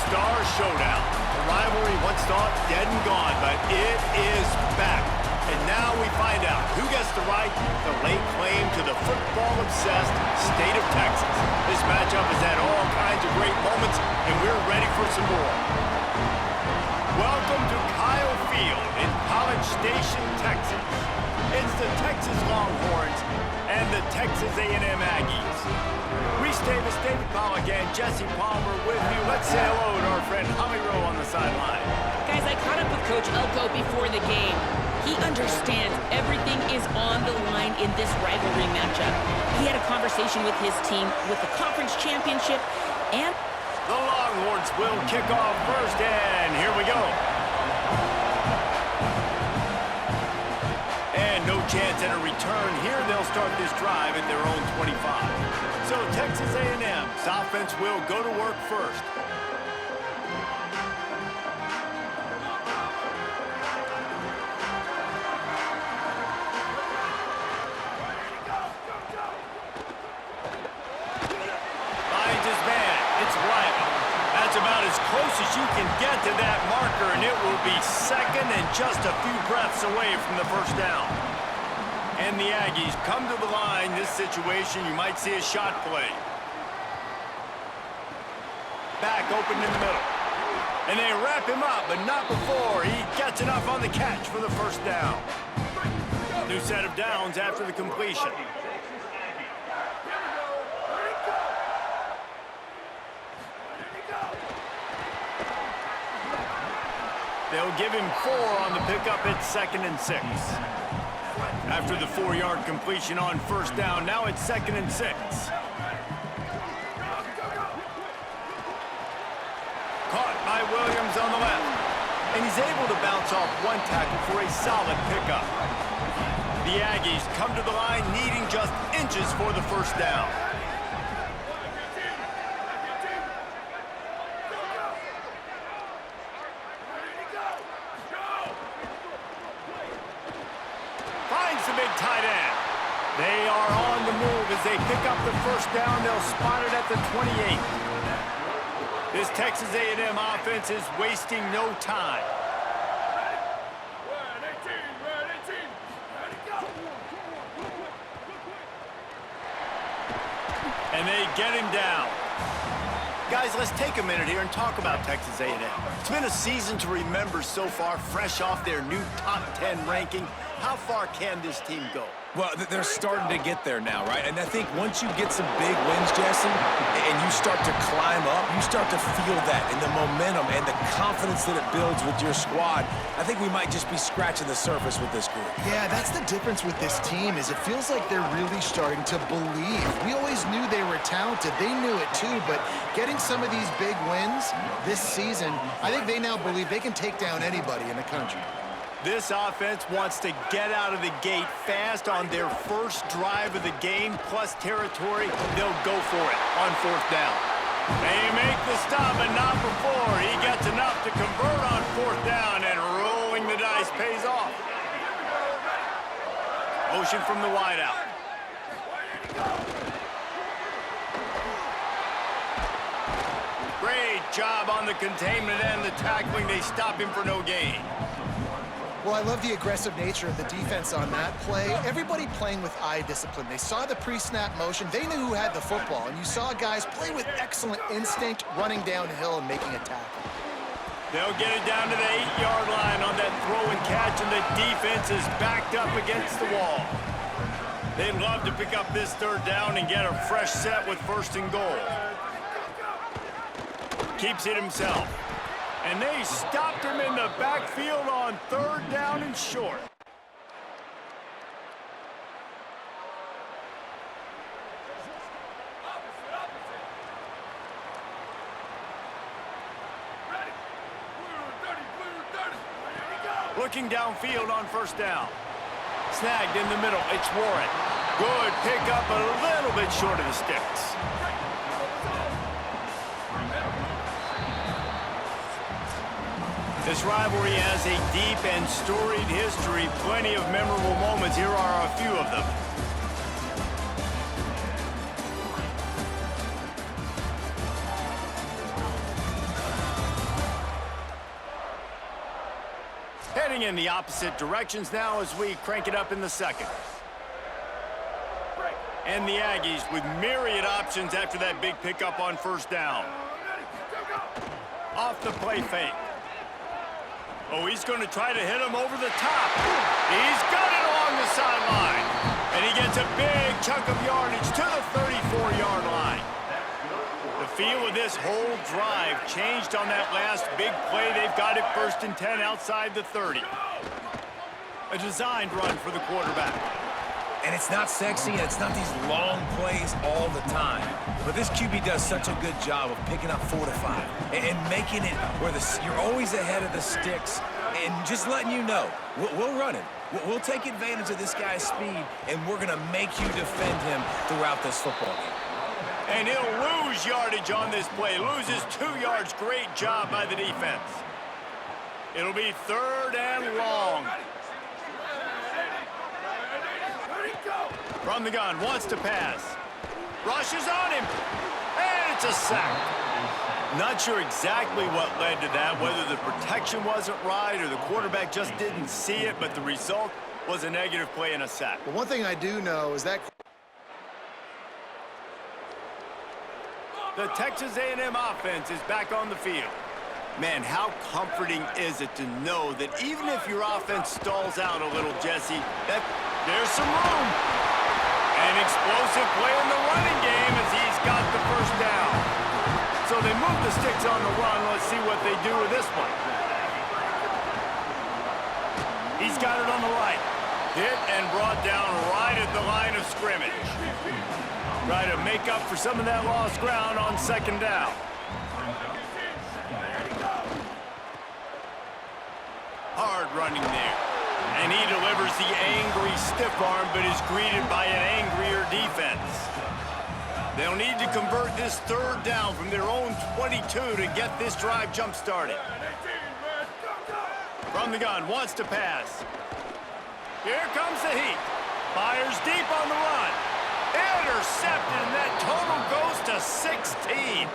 Star Showdown. The rivalry once thought dead and gone, but it is back. And now we find out who gets the right to lay claim to the football-obsessed state of Texas. This matchup has had all kinds of great moments, and we're ready for some more. Welcome to Kyle Field in College Station, Texas. It's the Texas Longhorns and the Texas A&M Aggies. Reese Davis, David Pollack, and Jesse Palmer with you. Let's say hello to our friend Holly Rowe on the sideline. Guys, I caught up with Coach Elko before the game. He understands everything is on the line in this rivalry matchup. He had a conversation with his team with the conference championship, and the Longhorns will kick off first, and here we go. And no chance at a return here. They'll start this drive at their own 25. So Texas A&M's offense will go to work first. About as close as you can get to that marker, and it will be second and just a few breaths away from the first down. And the Aggies come to the line. This situation, you might see a shot play. Back open in the middle. And they wrap him up, but not before he gets enough on the catch for the first down. New set of downs after the completion. They'll give him 4 on the pickup at 2nd and 6. After the 4-yard completion on first down, now it's 2nd and 6. Caught by Williams on the left. And he's able to bounce off one tackle for a solid pickup. The Aggies come to the line needing just inches for the first down. Tight end. They are on the move as they pick up the first down. They'll spot it at the 28. This Texas A&M offense is wasting no time. And they get him down. Guys, let's take a minute here and talk about Texas A&M. It's been a season to remember so far, fresh off their new top 10 ranking. How far can this team go? Well, they're starting to get there now, right? And I think once you get some big wins, Jesse, and you start to climb up, you start to feel that and the momentum and the confidence that it builds with your squad. I think we might just be scratching the surface with this group. Yeah, that's the difference with this team is it feels like they're really starting to believe. We always knew they were talented. They knew it too, but getting some of these big wins this season, I think they now believe they can take down anybody in the country. This offense wants to get out of the gate fast on their first drive of the game, plus territory. They'll go for it on fourth down. They make the stop, but not before. He gets enough to convert on fourth down, and rolling the dice pays off. Motion from the wideout. Great job on the containment and the tackling. They stop him for no gain. Well, I love the aggressive nature of the defense on that play. Everybody playing with eye discipline. They saw the pre-snap motion. They knew who had the football. And you saw guys play with excellent instinct, running downhill and making a tackle. They'll get it down to the 8-yard line on that throw and catch, and the defense is backed up against the wall. They'd love to pick up this third down and get a fresh set with first and goal. Keeps it himself. And they stopped him in the backfield on third down and short. Looking downfield on first down. Snagged in the middle. It's Warren. Good pickup, a little bit short of the sticks. This rivalry has a deep and storied history. Plenty of memorable moments. Here are a few of them. Heading in the opposite directions now as we crank it up in the second. And the Aggies with myriad options after that big pickup on first down. Off the play fake. Oh, he's going to try to hit him over the top. He's got it along the sideline. And he gets a big chunk of yardage to the 34-yard line. The feel of this whole drive changed on that last big play. They've got it 1st and 10 outside the 30. A designed run for the quarterback. And it's not sexy, and it's not these long plays all the time. But this QB does such a good job of picking up 4 to 5 and making it where you're always ahead of the sticks and just letting you know, we'll run it. We'll take advantage of this guy's speed, and we're going to make you defend him throughout this football game. And he'll lose yardage on this play. Loses 2 yards. Great job by the defense. It'll be 3rd and long. From the gun, wants to pass. Rushes on him. And it's a sack. Not sure exactly what led to that, whether the protection wasn't right or the quarterback just didn't see it, but the result was a negative play and a sack. But one thing I do know is that the Texas A&M offense is back on the field. Man, how comforting is it to know that even if your offense stalls out a little, Jesse, that there's some room. An explosive play in the running game as he's got the first down. So they move the sticks on the run. Let's see what they do with this one. He's got it on the right. Hit and brought down right at the line of scrimmage. Try to make up for some of that lost ground on 2nd down. Hard running there. And he delivers the angry stiff arm, but is greeted by an angrier defense. They'll need to convert this 3rd down from their own 22 to get this drive jump-started. From the gun, wants to pass. Here comes the heat. Fires deep on the run. Intercepted, and that total goes to 16.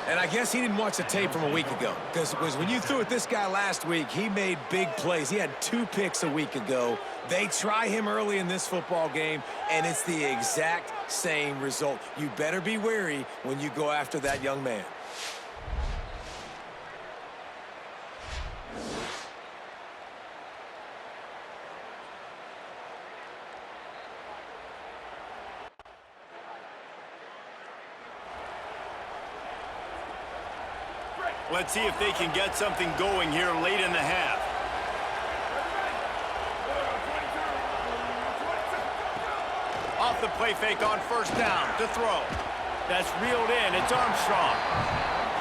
And I guess he didn't watch the tape from a week ago, because when you threw at this guy last week, he made big plays. He had 2 picks a week ago. They try him early in this football game, and it's the exact same result. You better be wary when you go after that young man. Let's see if they can get something going here late in the half. Off the play fake on 1st down to throw. That's reeled in. It's Armstrong.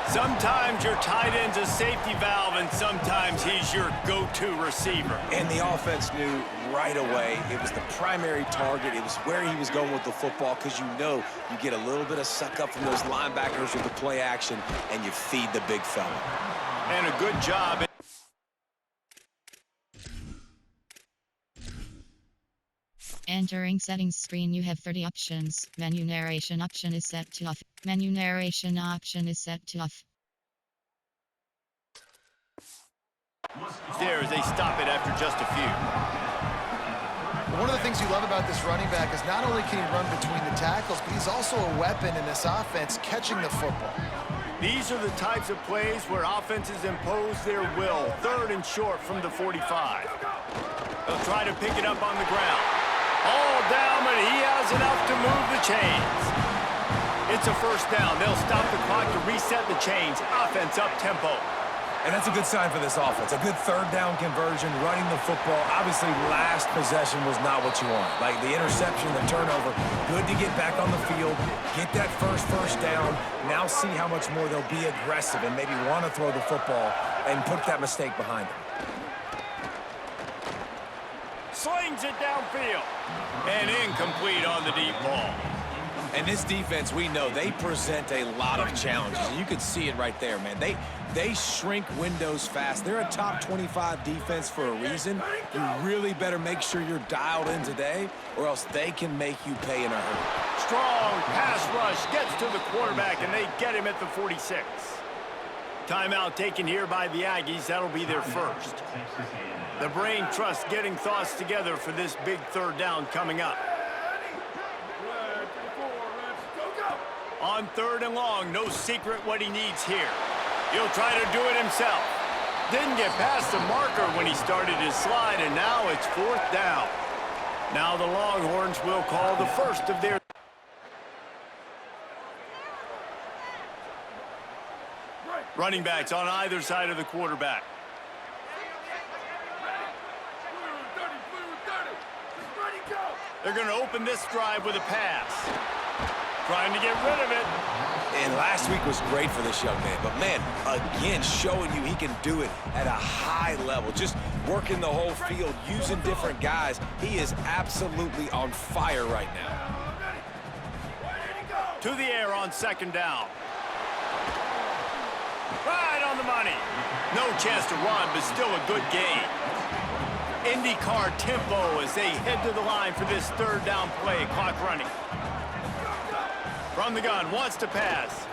Sometimes your tight end's a safety valve, and sometimes he's your go-to receiver. And the offense knew right away it was the primary target. It was where he was going with the football, because you know you get a little bit of suck up from those linebackers with the play action, and you feed the big fella. And a good job. Entering settings screen, you have 30 options. Menu narration option is set to off. Menu narration option is set to off. There as they stop it after just a few. one of the things you love about this running back is not only can he run between the tackles, but he's also a weapon in this offense catching the football. These are the types of plays where offenses impose their will. 3rd and short from the 45. They'll try to pick it up on the ground. All down, but he has enough to move the chains. It's a 1st down. They'll stop the clock to reset the chains. Offense up tempo. And that's a good sign for this offense. A good 3rd down conversion, running the football. Obviously, last possession was not what you want. Like the interception, the turnover. Good to get back on the field, get that first down. Now see how much more they'll be aggressive and maybe want to throw the football and put that mistake behind them. Slings it downfield. And incomplete on the deep ball. And this defense, we know, they present a lot of challenges. And you can see it right there, man. They shrink windows fast. They're a top 25 defense for a reason. You really better make sure you're dialed in today, or else they can make you pay in a hurry. Strong pass rush gets to the quarterback, and they get him at the 46. Timeout taken here by the Aggies. That'll be their first. The brain trust getting thoughts together for this big third down coming up. On 3rd and long, no secret what he needs here. He'll try to do it himself. Didn't get past the marker when he started his slide, and now it's 4th down. Now the Longhorns will call the first of their... Running backs on either side of the quarterback. They're going to open this drive with a pass. Trying to get rid of it. And last week was great for this young man. But, man, again, showing you he can do it at a high level. Just working the whole field, using different guys. He is absolutely on fire right now. To the air on 2nd down. Right on the money. No chance to run, but still a good gain. IndyCar tempo as they head to the line for this 3rd down play. Clock running. From the gun, wants to pass.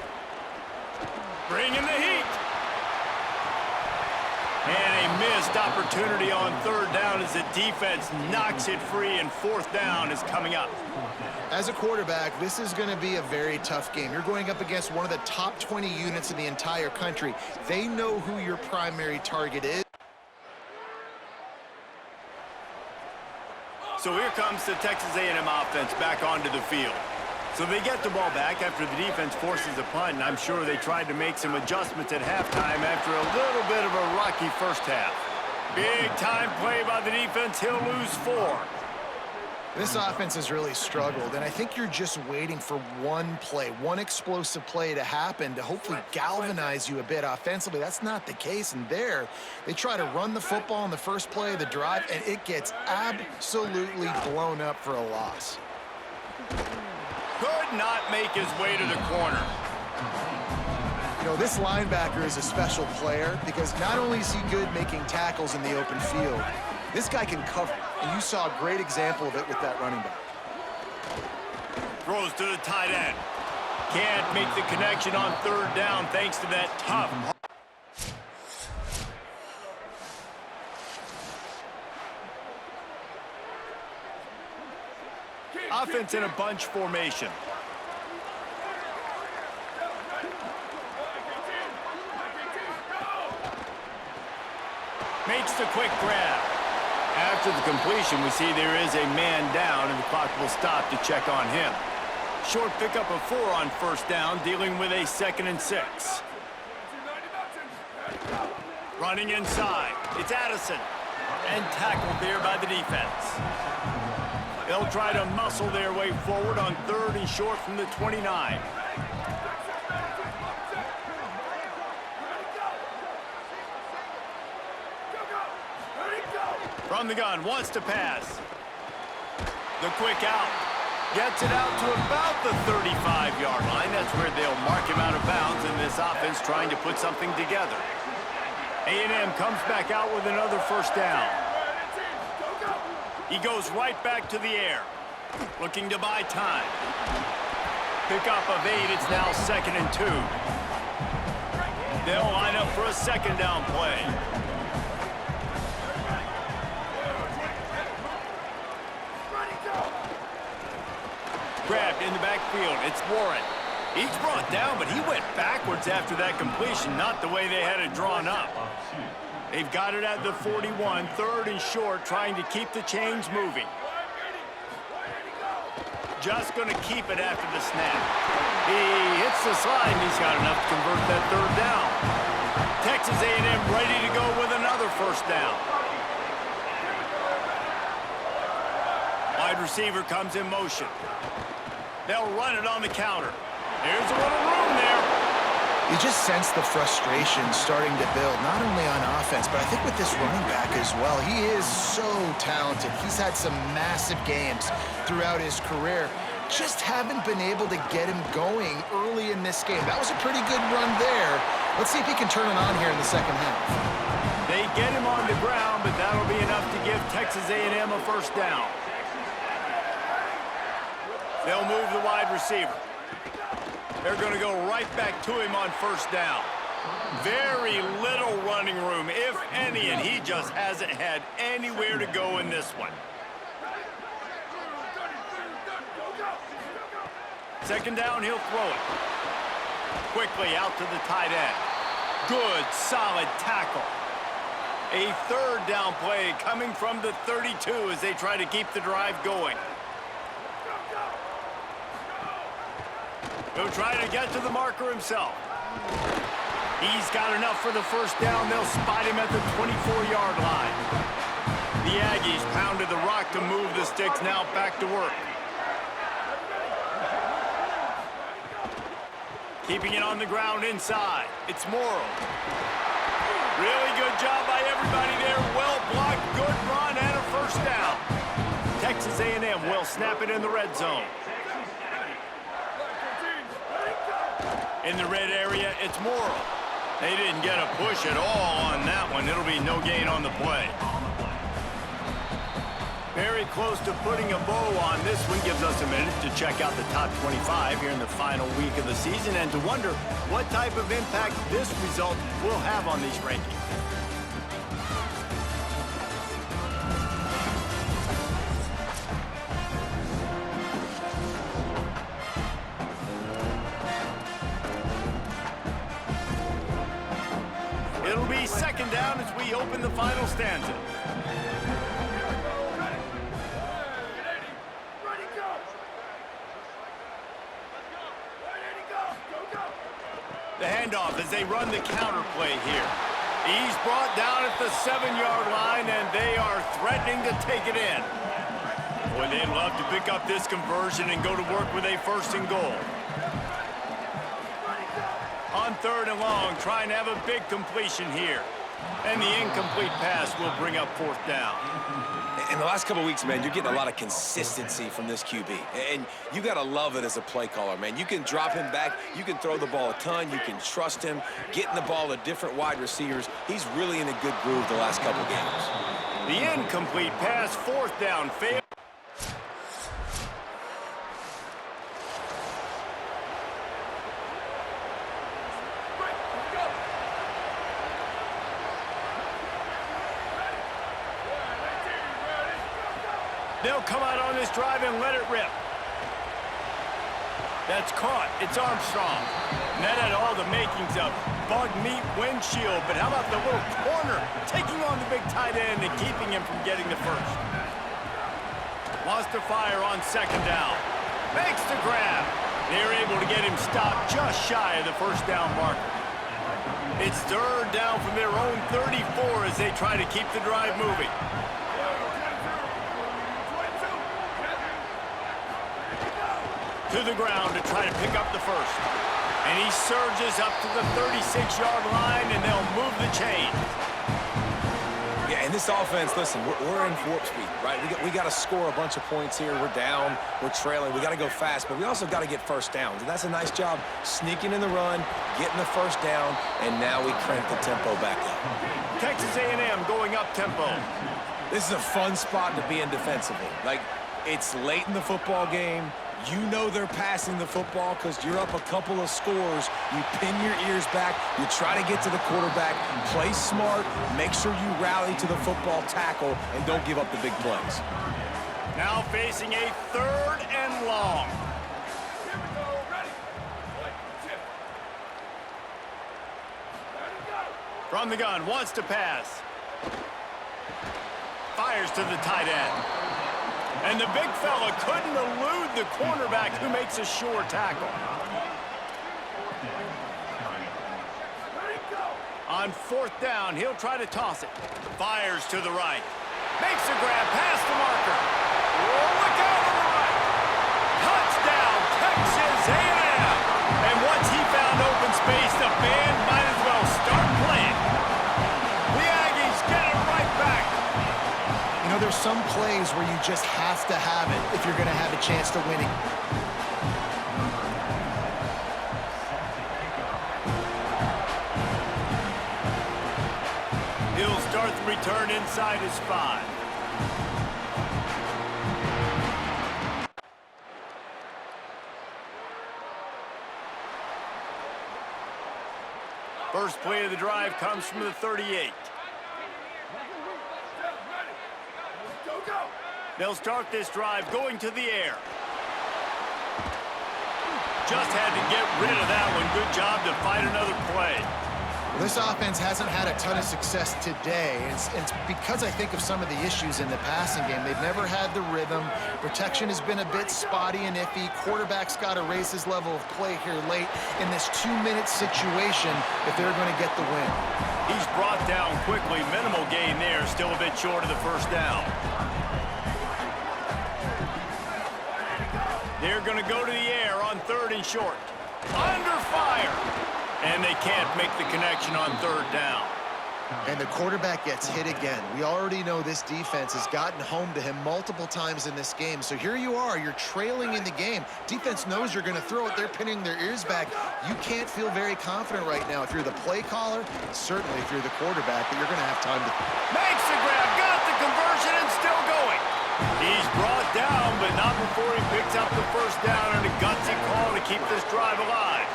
Bringing the heat. And a missed opportunity on 3rd down as the defense knocks it free, and 4th down is coming up. As a quarterback, this is going to be a very tough game. You're going up against one of the top 20 units in the entire country. They know who your primary target is. So here comes the Texas A&M offense back onto the field. So they get the ball back after the defense forces a punt, and I'm sure they tried to make some adjustments at halftime after a little bit of a rocky first half. Big time play by the defense. He'll lose 4. This offense has really struggled, and I think you're just waiting for one play, one explosive play to happen to hopefully galvanize you a bit offensively. That's not the case, and there, they try to run the football on the first play of the drive, and it gets absolutely blown up for a loss. Could not make his way to the corner. You know, this linebacker is a special player because not only is he good making tackles in the open field, this guy can cover, and you saw a great example of it with that running back. Throws to the tight end. Can't make the connection on 3rd down thanks to that tough. Offense in a bunch formation. Makes the quick grab. After the completion, we see there is a man down, and the clock will stop to check on him. Short pickup of 4 on 1st down, dealing with a 2nd and 6. Running inside. It's Addison. And tackled there by the defense. They'll try to muscle their way forward on 3rd and short from the 29. From the gun, wants to pass. The quick out. Gets it out to about the 35-yard line. That's where they'll mark him out of bounds, and this offense trying to put something together. A&M comes back out with another 1st down. He goes right back to the air, looking to buy time. Pickup of 8, it's now 2nd and 2. They'll line up for a 2nd down play. Grabbed in the backfield, it's Warren. He's brought down, but he went backwards after that completion, not the way they had it drawn up. They've got it at the 41, 3rd and short, trying to keep the chains moving. Just going to keep it after the snap. He hits the slide, and he's got enough to convert that 3rd down. Texas A&M ready to go with another 1st down. Wide receiver comes in motion. They'll run it on the counter. There's a little room there. You just sense the frustration starting to build, not only on offense, but I think with this running back as well. He is so talented. He's had some massive games throughout his career. Just haven't been able to get him going early in this game. That was a pretty good run there. Let's see if he can turn it on here in the 2nd half. They get him on the ground, but that'll be enough to give Texas A&M a 1st down. They'll move the wide receiver. They're going to go right back to him on 1st down. Very little running room, if any, and he just hasn't had anywhere to go in this one. Second down, he'll throw it. Quickly out to the tight end. Good, solid tackle. A third down play coming from the 32 as they try to keep the drive going. He'll try to get to the marker himself. He's got enough for the first down. They'll spot him at the 24-yard line. The Aggies pounded the rock to move the sticks. Now back to work. Keeping it on the ground inside. It's Morrow. Really good job by everybody there. Well blocked, good run, and a first down. Texas A&M will snap it in the red zone. In the red area, it's Morrow. They didn't get a push at all on that one. It'll be no gain on the play. Very close to putting a bow on this one. Gives us a minute to check out the top 25 here in the final week of the season and to wonder what type of impact this result will have on these rankings. It'll be second down as we open the final stanza. The handoff as they run the counter play here. He's brought down at the 7-yard line, and they are threatening to take it in. Boy, they'd love to pick up this conversion and go to work with a first and goal. On third and long, trying to have a big completion here. And the incomplete pass will bring up fourth down. In the last couple of weeks, man, you're getting a lot of consistency from this QB. And you got to love it as a play caller, man. You can drop him back. You can throw the ball a ton. You can trust him, getting the ball to different wide receivers. He's really in a good groove the last couple of games. The incomplete pass, fourth down, fail. They'll come out on this drive and let it rip. That's caught. It's Armstrong. And that had all the makings of bug meat windshield. But how about the little corner taking on the big tight end and keeping him from getting the first? Wants to fire on second down. Makes the grab. They're able to get him stopped just shy of the first down marker. It's third down from their own 34 as they try to keep the drive moving. To the ground to try to pick up the first. And he surges up to the 36-yard line, and they'll move the chain. Yeah, and this offense, listen, we're in warp speed, right? We got to score a bunch of points here. We're down. We're trailing. We got to go fast, but we also got to get first downs. And that's a nice job sneaking in the run, getting the first down, and now we crank the tempo back up. Texas A&M going up tempo. This is a fun spot to be in defensively. Like, it's late in the football game. You know they're passing the football because you're up a couple of scores. You pin your ears back. You try to get to the quarterback. Play smart. Make sure you rally to the football tackle and don't give up the big plays. Now facing a third and long. From the gun, wants to pass. Fires to the tight end. And the big fella couldn't elude the cornerback who makes a sure tackle. On fourth down, he'll try to toss it. Fires to the right. Makes a grab past the marker. Oh, look out on the right. Touchdown, Texas A&M. And once he found open space, the band might as well start playing. The Aggies get it right back. You know, there's some plays where you just have to have it if you're going to have a chance to winning. He'll start the return inside his 5. First play of the drive comes from the 38. They'll start this drive going to the air. Just had to get rid of that one. Good job to fight another play. Well, this offense hasn't had a ton of success today. It's because I think of some of the issues in the passing game. They've never had the rhythm. Protection has been a bit spotty and iffy. Quarterback's got to raise his level of play here late in this 2-minute situation if they're going to get the win. He's brought down quickly. Minimal gain there. Still a bit short of the first down. They're going to go to the air on 3rd and short. Under fire. And they can't make the connection on 3rd down. And the quarterback gets hit again. We already know this defense has gotten home to him multiple times in this game. So here you are, you're trailing in the game. Defense knows you're going to throw it. They're pinning their ears back. You can't feel very confident right now if you're the play caller, certainly if you're the quarterback, that you're going to have time to... Makes the grab, got the conversion, and still going. He's brought down, but not before he picks up the first down and a gutsy call to keep this drive alive.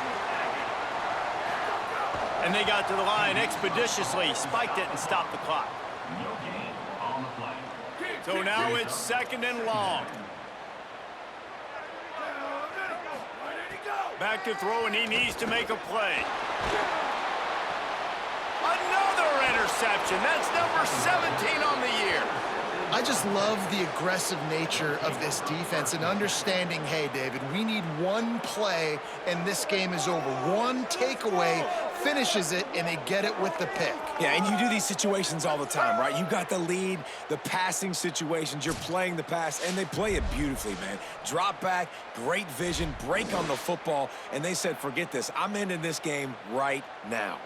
And they got to the line expeditiously, spiked it and stopped the clock. So now it's 2nd and long. Back to throw, and he needs to make a play. Another interception. That's number 17 on the year. I just love the aggressive nature of this defense and understanding, hey, David, we need one play and this game is over. One takeaway finishes it and they get it with the pick. Yeah, and you do these situations all the time, right? You got the lead, the passing situations, you're playing the pass, and they play it beautifully, man. Drop back, great vision, break on the football, and they said, forget this. I'm ending this game right now.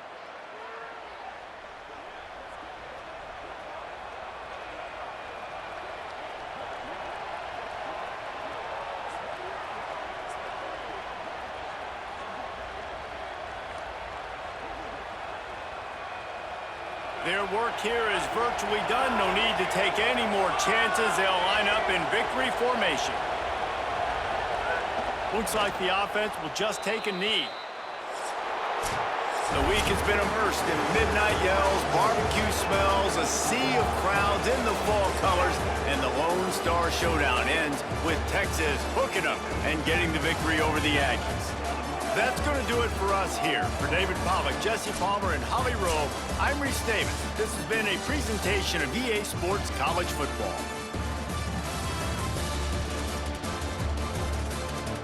Their work here is virtually done. No need to take any more chances. They'll line up in victory formation. Looks like the offense will just take a knee. The week has been immersed in midnight yells, barbecue smells, a sea of crowds in the fall colors, and the Lone Star Showdown ends with Texas hooking up and getting the victory over the Aggies. That's going to do it for us here. For David Pollack, Jesse Palmer, and Holly Rowe, I'm Reese Davis. This has been a presentation of EA Sports College Football.